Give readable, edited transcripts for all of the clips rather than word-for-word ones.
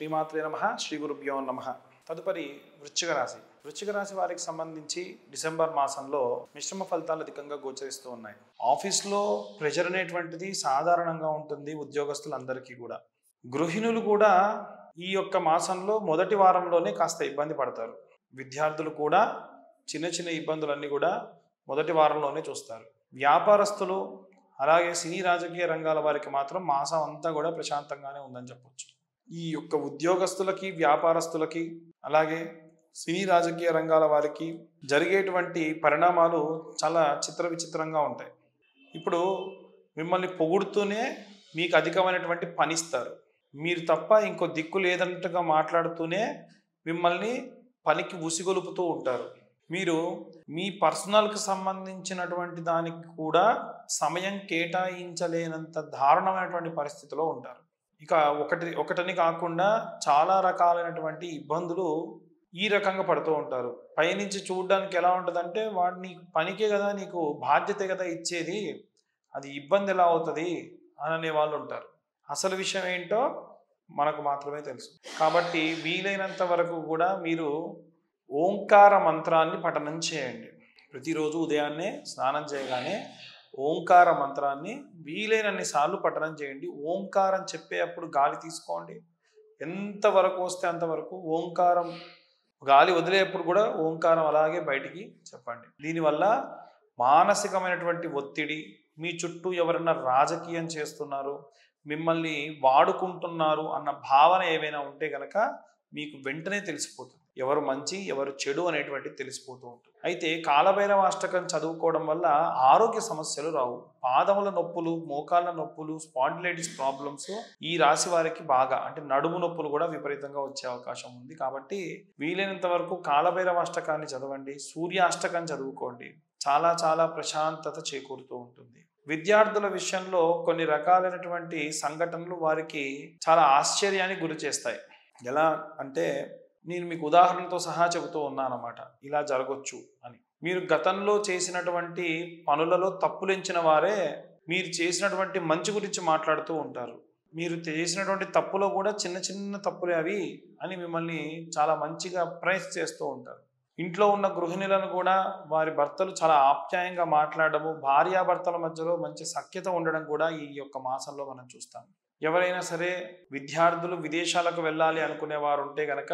శ్రీమాత్రే నమః శ్రీ గురుభ్యో నమః. తదుపరి వృశ్చిక రాశి. వృశ్చిక రాశి వారికి సంబంధించి డిసెంబర్ మాసంలో మిశ్రమ ఫలితాలు అధికంగా గోచరిస్తూ ఉన్నాయి. ఆఫీస్లో ప్రెషర్ అనేటువంటిది సాధారణంగా ఉంటుంది ఉద్యోగస్తులందరికీ కూడా. గృహిణులు కూడా ఈ యొక్క మాసంలో మొదటి వారంలోనే కాస్త ఇబ్బంది పడతారు. విద్యార్థులు కూడా చిన్న చిన్న ఇబ్బందులన్నీ కూడా మొదటి వారంలోనే చూస్తారు. వ్యాపారస్తులు అలాగే సినీ రాజకీయ రంగాల వారికి మాత్రం మాసం అంతా కూడా ప్రశాంతంగానే ఉందని చెప్పొచ్చు. ఈ యొక్క ఉద్యోగస్తులకి వ్యాపారస్తులకి అలాగే సినీ రాజకీయ రంగాల వారికి జరిగేటువంటి పరిణామాలు చాలా చిత్ర విచిత్రంగా ఉంటాయి. ఇప్పుడు మిమ్మల్ని పొగుడుతూనే మీకు అధికమైనటువంటి పని ఇస్తారు. మీరు తప్ప ఇంకో దిక్కు లేదన్నట్టుగా మాట్లాడుతూనే మిమ్మల్ని పనికి ఉసిగొలుపుతూ ఉంటారు. మీరు మీ పర్సనల్కి సంబంధించినటువంటి దానికి కూడా సమయం కేటాయించలేనంత దారుణమైనటువంటి పరిస్థితిలో ఉంటారు. ఇక ఒకటని కాకుండా చాలా రకాలైనటువంటి ఇబ్బందులు ఈ రకంగా పడుతూ ఉంటారు. పైనుంచి చూడడానికి ఎలా ఉంటుందంటే వాడిని పనికే కదా నీకు బాధ్యత కదా ఇచ్చేది, అది ఇబ్బంది ఎలా అవుతుంది అనే వాళ్ళు ఉంటారు. అసలు విషయం ఏంటో మనకు మాత్రమే తెలుసు. కాబట్టి వీలైనంత వరకు కూడా మీరు ఓంకార మంత్రాన్ని పఠనం చేయండి. ప్రతిరోజు ఉదయాన్నే స్నానం చేయగానే ఓంకార మంత్రాన్ని వీలైనన్ని సార్లు పఠనం చేయండి. ఓంకారం చెప్పేటప్పుడు గాలి తీసుకోండి, ఎంతవరకు వస్తే అంతవరకు. ఓంకారం గాలి వదిలేటప్పుడు కూడా ఓంకారం అలాగే బయటికి చెప్పండి. దీనివల్ల మానసికమైనటువంటి ఒత్తిడి, మీ చుట్టూ ఎవరైనా రాజకీయం చేస్తున్నారు, మిమ్మల్ని వాడుకుంటున్నారు అన్న భావన ఏమైనా ఉంటే కనుక మీకు వెంటనే తెలిసిపోతుంది. ఎవరు మంచి ఎవరు చెడు అనేటువంటిది తెలిసిపోతూ ఉంటుంది. అయితే కాలభైరవ అష్టకం చదువుకోవడం వల్ల ఆరోగ్య సమస్యలు రావు. పాదముల నొప్పులు, మోకాళ్ళ నొప్పులు, స్పాండిలైటిస్ ప్రాబ్లమ్స్ ఈ రాశి వారికి బాగా, అంటే నడుము నొప్పులు కూడా విపరీతంగా వచ్చే అవకాశం ఉంది. కాబట్టి వీలైనంత వరకు కాలభైరవ అష్టకాన్ని చదవండి. సూర్యాష్టకం చదువుకోండి. చాలా చాలా ప్రశాంతత చేకూరుతూ ఉంటుంది. విద్యార్థుల విషయంలో కొన్ని రకాలైనటువంటి సంఘటనలు వారికి చాలా ఆశ్చర్యానికి గురి చేస్తాయి. ఎలా అంటే నేను మీకు ఉదాహరణతో సహా చెబుతూ ఉన్నానన్నమాట, ఇలా జరగొచ్చు అని. మీరు గతంలో చేసినటువంటి పనులలో తప్పులెంచిన వారే మీరు చేసినటువంటి మంచి గురించి మాట్లాడుతూ ఉంటారు. మీరు చేసినటువంటి తప్పులో కూడా చిన్న చిన్న తప్పులే అవి అని మిమ్మల్ని చాలా మంచిగా ప్రైజ్ చేస్తూ ఉంటారు. ఇంట్లో ఉన్న గృహిణులను కూడా వారి భర్తలు చాలా ఆప్యాయంగా మాట్లాడము, భార్యాభర్తల మధ్యలో మంచి సఖ్యత ఉండడం కూడా ఈ యొక్క మాసంలో మనం చూస్తాం. ఎవరైనా సరే విద్యార్థులు విదేశాలకు వెళ్ళాలి అనుకునే వారు ఉంటే కనుక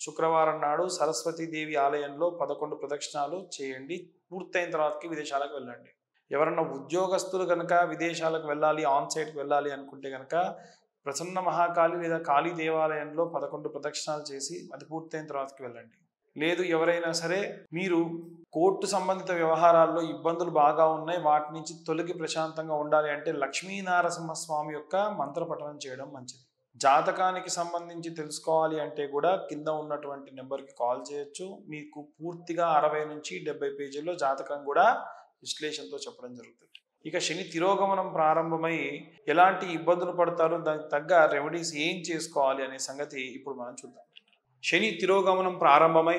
శుక్రవారం నాడు సరస్వతీదేవి ఆలయంలో 11 ప్రదక్షిణాలు చేయండి. పూర్తయిన తర్వాతకి విదేశాలకు వెళ్ళండి. ఎవరన్నా ఉద్యోగస్తులు కనుక విదేశాలకు వెళ్ళాలి, ఆన్ సైట్కి వెళ్ళాలి అనుకుంటే కనుక ప్రసన్న మహాకాళి లేదా కాళీ దేవాలయంలో 11 ప్రదక్షిణాలు చేసి అది పూర్తయిన తర్వాతకి వెళ్ళండి. లేదు ఎవరైనా సరే మీరు కోర్టు సంబంధిత వ్యవహారాల్లో ఇబ్బందులు బాగా ఉన్నాయి, వాటి నుంచి తొలగి ప్రశాంతంగా ఉండాలి అంటే లక్ష్మీనారసింహస్వామి యొక్క మంత్ర పఠనం చేయడం మంచిది. జాతకానికి సంబంధించి తెలుసుకోవాలి అంటే కూడా కింద ఉన్నటువంటి నెంబర్కి కాల్ చేయొచ్చు. మీకు పూర్తిగా 60 నుంచి 70 పేజీల్లో జాతకం కూడా విశ్లేషణతో చెప్పడం జరుగుతుంది. ఇక శని తిరోగమనం ప్రారంభమై ఎలాంటి ఇబ్బందులు పడతారో దానికి తగ్గ రెమెడీస్ ఏం చేసుకోవాలి అనే సంగతి ఇప్పుడు మనం చూద్దాం. శని తిరోగమనం ప్రారంభమై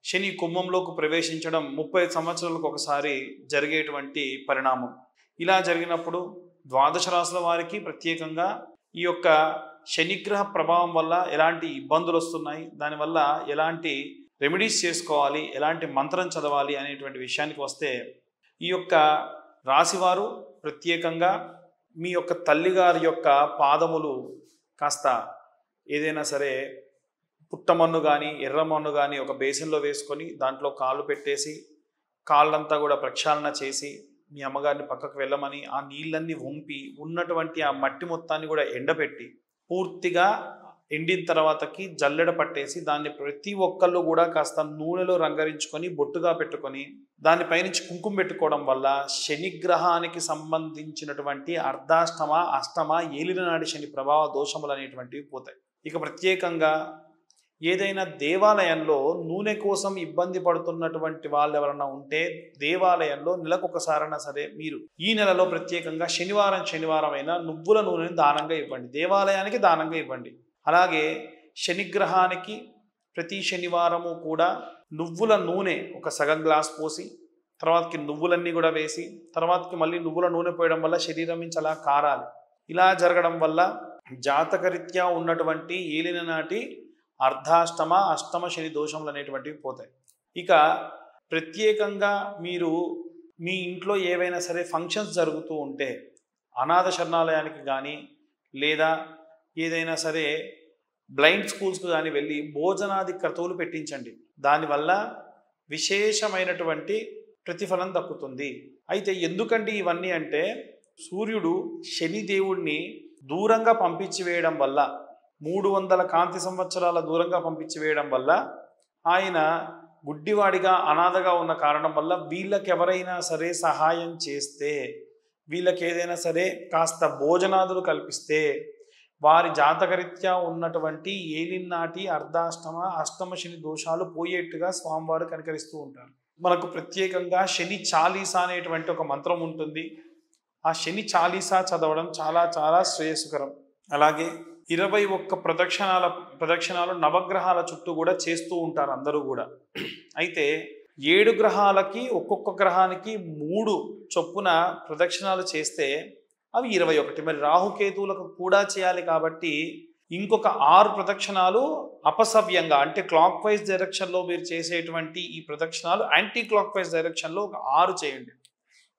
శని కుంభంలోకి ప్రవేశించడం 30 సంవత్సరాలకు ఒకసారి జరిగేటువంటి పరిణామం. ఇలా జరిగినప్పుడు ద్వాదశ రాశుల వారికి ప్రత్యేకంగా ఈ యొక్క శనిగ్రహ ప్రభావం వల్ల ఎలాంటి ఇబ్బందులు వస్తున్నాయి, దానివల్ల ఎలాంటి రెమెడీస్ చేసుకోవాలి, ఎలాంటి మంత్రం చదవాలి అనేటువంటి విషయానికి వస్తే, ఈ యొక్క రాశివారు ప్రత్యేకంగా మీ యొక్క తల్లిగారి యొక్క పాదములు కాస్త ఏదైనా సరే పుట్టమన్ను కానీ ఎర్రమన్ను కానీ ఒక బేసిన్లో వేసుకొని దాంట్లో కాళ్ళు పెట్టేసి కాళ్ళంతా కూడా ప్రక్షాళన చేసి మీ అమ్మగారిని పక్కకు వెళ్ళమని ఆ నీళ్ళన్నీ వంపి ఉన్నటువంటి ఆ మట్టి మొత్తాన్ని కూడా ఎండబెట్టి పూర్తిగా ఎండిన తర్వాతకి జల్లెడ పట్టేసి దాన్ని ప్రతి ఒక్కళ్ళు కూడా కాస్త నూనెలో రంగరించుకొని బొట్టుగా పెట్టుకొని దానిపైనుంచి కుంకుమ పెట్టుకోవడం వల్ల శనిగ్రహానికి సంబంధించినటువంటి అర్ధాష్టమ అష్టమ ఏలినాడి శని ప్రభావ దోషములు అనేటువంటివి పోతాయి. ఇక ప్రత్యేకంగా ఏదైనా దేవాలయంలో నూనె కోసం ఇబ్బంది పడుతున్నటువంటి వాళ్ళు ఎవరన్నా ఉంటే దేవాలయంలో నెలకొకసారైనా సరే మీరు ఈ నెలలో ప్రత్యేకంగా శనివారం అయినా నువ్వుల నూనెని దానంగా ఇవ్వండి, దేవాలయానికి దానంగా ఇవ్వండి. అలాగే శనిగ్రహానికి ప్రతి శనివారము కూడా నువ్వుల నూనె ఒక సగం గ్లాస్ పోసి తర్వాతకి నువ్వులన్నీ కూడా వేసి తర్వాతకి మళ్ళీ నువ్వుల నూనె పోయడం వల్ల శరీరం నుంచి అలా కారాలి. ఇలా జరగడం వల్ల జాతకరీత్యా ఉన్నటువంటి ఏలిన నాటి అర్ధాష్టమ అష్టమ శని దోషములు అనేటువంటివి పోతాయి. ఇక ప్రత్యేకంగా మీరు మీ ఇంట్లో ఏవైనా సరే ఫంక్షన్స్ జరుగుతూ ఉంటే అనాథ శరణాలయానికి కానీ లేదా ఏదైనా సరే బ్లైండ్ స్కూల్స్కి కానీ వెళ్ళి భోజనాది క్రతువులు పెట్టించండి. దానివల్ల విశేషమైనటువంటి ప్రతిఫలం దక్కుతుంది. అయితే ఎందుకండి ఇవన్నీ అంటే, సూర్యుడు శని దేవుణ్ణి దూరంగా పంపించి వేయడం వల్ల 300 కాంతి సంవత్సరాల దూరంగా పంపించి వేయడం వల్ల ఆయన గుడ్డివాడిగా అనాథగా ఉన్న కారణం వల్ల వీళ్ళకి ఎవరైనా సరే సహాయం చేస్తే, వీళ్ళకి ఏదైనా సరే కాస్త భోజనాదులు కల్పిస్తే వారి జాతకరీత్యా ఉన్నటువంటి ఏలినాటి అర్ధాష్టమ అష్టమ శని దోషాలు పోయేట్టుగా స్వామివారు కనికరిస్తూ ఉంటారు. మనకు ప్రత్యేకంగా శని చాలీసా అనేటువంటి ఒక మంత్రం ఉంటుంది. ఆ శని చాలీసా చదవడం చాలా చాలా శ్రేయస్కరం. అలాగే 21 ప్రదక్షిణాలు నవగ్రహాల చుట్టూ కూడా చేస్తూ ఉంటారు అందరూ కూడా. అయితే 7 గ్రహాలకి ఒక్కొక్క గ్రహానికి 3 చొప్పున ప్రదక్షిణాలు చేస్తే అవి 21. మరి రాహుకేతువులకు కూడా చేయాలి కాబట్టి ఇంకొక 6 ప్రదక్షిణాలు అపసవ్యంగా, అంటే క్లాక్ వైజ్ డైరెక్షన్లో మీరు చేసేటువంటి ఈ ప్రదక్షిణాలు యాంటీ క్లాక్ వైజ్ డైరెక్షన్లో ఒక 6 చేయండి.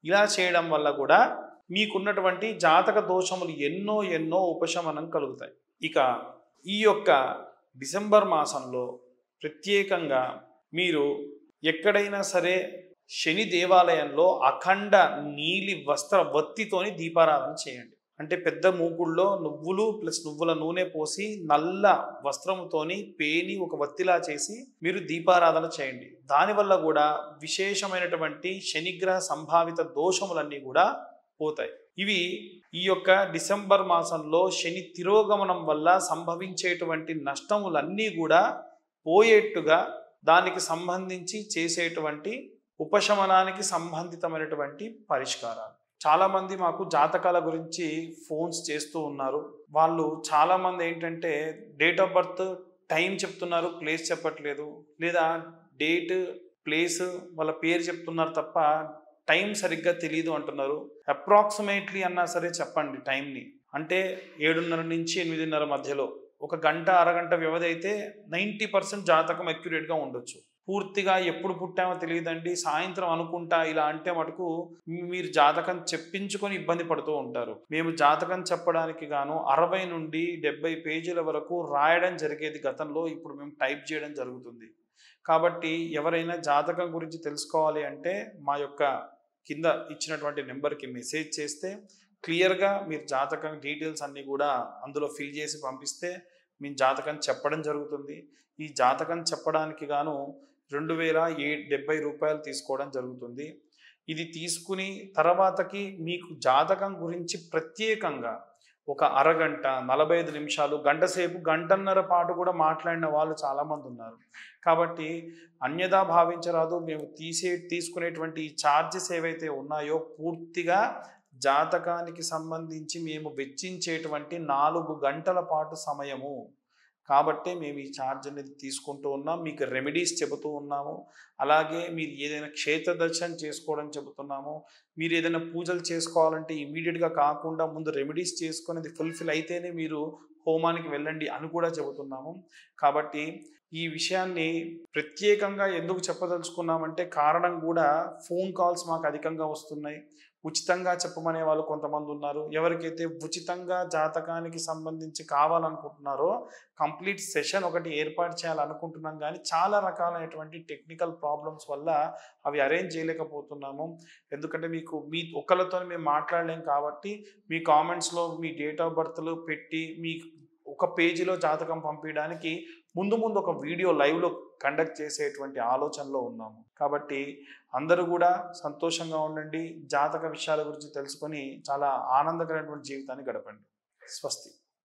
ఇలా చేయడం వల్ల కూడా మీకున్నటువంటి జాతక దోషములు ఎన్నో ఉపశమనం కలుగుతాయి. ఇక ఈ యొక్క డిసెంబర్ మాసంలో ప్రత్యేకంగా మీరు ఎక్కడైనా సరే శని దేవాలయంలో అఖండ నీలి వత్తితోని దీపారాధన చేయండి. అంటే పెద్ద మూకుడులో నువ్వులు ప్లస్ నువ్వుల నూనె పోసి నల్ల వస్త్రముతోని పేని ఒక వత్తిలా చేసి మీరు దీపారాధన చేయండి. దానివల్ల కూడా విశేషమైనటువంటి శనిగ్రహ సంభావిత దోషములన్నీ కూడా పోతాయి. ఇవి ఈ యొక్క డిసెంబర్ మాసంలో శని తిరోగమనం వల్ల సంభవించేటువంటి నష్టములన్నీ కూడా పోయేట్టుగా దానికి సంబంధించి చేసేటువంటి ఉపశమనానికి సంబంధితమైనటువంటి పరిష్కారాలు. చాలామంది మాకు జాతకాల గురించి ఫోన్స్ చేస్తూ ఉన్నారు. వాళ్ళు చాలామంది ఏంటంటే డేట్ ఆఫ్ బర్త్ టైం చెప్తున్నారు, ప్లేస్ చెప్పట్లేదు, లేదా డేట్ ప్లేస్ వాళ్ళ పేరు చెప్తున్నారు తప్ప టైం సరిగ్గా తెలియదు అంటున్నారు. అప్రాక్సిమేట్లీ అన్నా సరే చెప్పండి టైంని. అంటే 7:30 నుంచి 8:30 మధ్యలో ఒక గంట అరగంట వ్యవధి అయితే 90% జాతకం అక్యురేట్గా ఉండొచ్చు. పూర్తిగా ఎప్పుడు పుట్టామో తెలియదండి, సాయంత్రం అనుకుంటా ఇలా అంటే మటుకు మీరు జాతకం చెప్పించుకొని ఇబ్బంది పడుతూ ఉంటారు. మేము జాతకం చెప్పడానికి గాను 60 నుండి 70 పేజీల వరకు రాయడం జరిగేది గతంలో. ఇప్పుడు మేము టైప్ చేయడం జరుగుతుంది. కాబట్టి ఎవరైనా జాతకం గురించి తెలుసుకోవాలి అంటే మా యొక్క కింద ఇచ్చినటువంటి నెంబర్కి మెసేజ్ చేస్తే క్లియర్గా మీరు జాతకం డీటెయిల్స్ అన్నీ కూడా అందులో ఫిల్ చేసి పంపిస్తే మేము జాతకం చెప్పడం జరుగుతుంది. ఈ జాతకం చెప్పడానికి గాను 2070 రూపాయలు తీసుకోవడం జరుగుతుంది. ఇది తీసుకుని తర్వాతకి మీకు జాతకం గురించి ప్రత్యేకంగా ఒక అరగంట 45 నిమిషాలు గంట సేపు గంటన్నర పాటు కూడా మాట్లాడిన వాళ్ళు చాలామంది ఉన్నారు. కాబట్టి అన్యదా భావించరాదు. మేము తీసుకునేటువంటి ఛార్జెస్ ఏవైతే ఉన్నాయో పూర్తిగా జాతకానికి సంబంధించి మేము వెచ్చించేటువంటి 4 గంటల పాటు సమయము. కాబట్టి మేము ఈ ఛార్జ్ అనేది తీసుకుంటూ ఉన్నాం. మీకు రెమెడీస్ చెబుతూ ఉన్నాము. అలాగే మీరు ఏదైనా క్షేత్ర దర్శనం చేసుకోవడం చెబుతున్నాము. మీరు ఏదైనా పూజలు చేసుకోవాలంటే ఇమీడియట్గా కాకుండా ముందు రెమెడీస్ చేసుకొని అది ఫుల్ఫిల్ అయితేనే మీరు హోమానికి వెళ్ళండి అని కూడా చెబుతున్నాము. కాబట్టి ఈ విషయాన్ని ప్రత్యేకంగా ఎందుకు చెప్పదలుచుకున్నామంటే కారణం కూడా ఫోన్ కాల్స్ మాకు అధికంగా వస్తున్నాయి. ఉచితంగా చెప్పమనే వాళ్ళు కొంతమంది ఉన్నారు. ఎవరికైతే ఉచితంగా జాతకానికి సంబంధించి కావాలనుకుంటున్నారో కంప్లీట్ సెషన్ ఒకటి ఏర్పాటు చేయాలనుకుంటున్నాం, కానీ చాలా రకాలైనటువంటి టెక్నికల్ ప్రాబ్లమ్స్ వల్ల అవి అరేంజ్ చేయలేకపోతున్నాము. ఎందుకంటే మీ ఒకళ్ళతో మేము మాట్లాడలేం కాబట్టి మీ కామెంట్స్లో మీ డేట్ ఆఫ్ బర్త్లు పెట్టి మీ ఒక పేజీలో జాతకం పంపించడానికి ముందు ఒక వీడియో లైవ్లో కండక్ట్ చేసేటువంటి ఆలోచనలో ఉన్నాము. కాబట్టి అందరూ కూడా సంతోషంగా ఉండండి. జాతక విషయాల గురించి తెలుసుకొని చాలా ఆనందకరమైనటువంటి జీవితాన్ని గడపండి. స్వస్తి.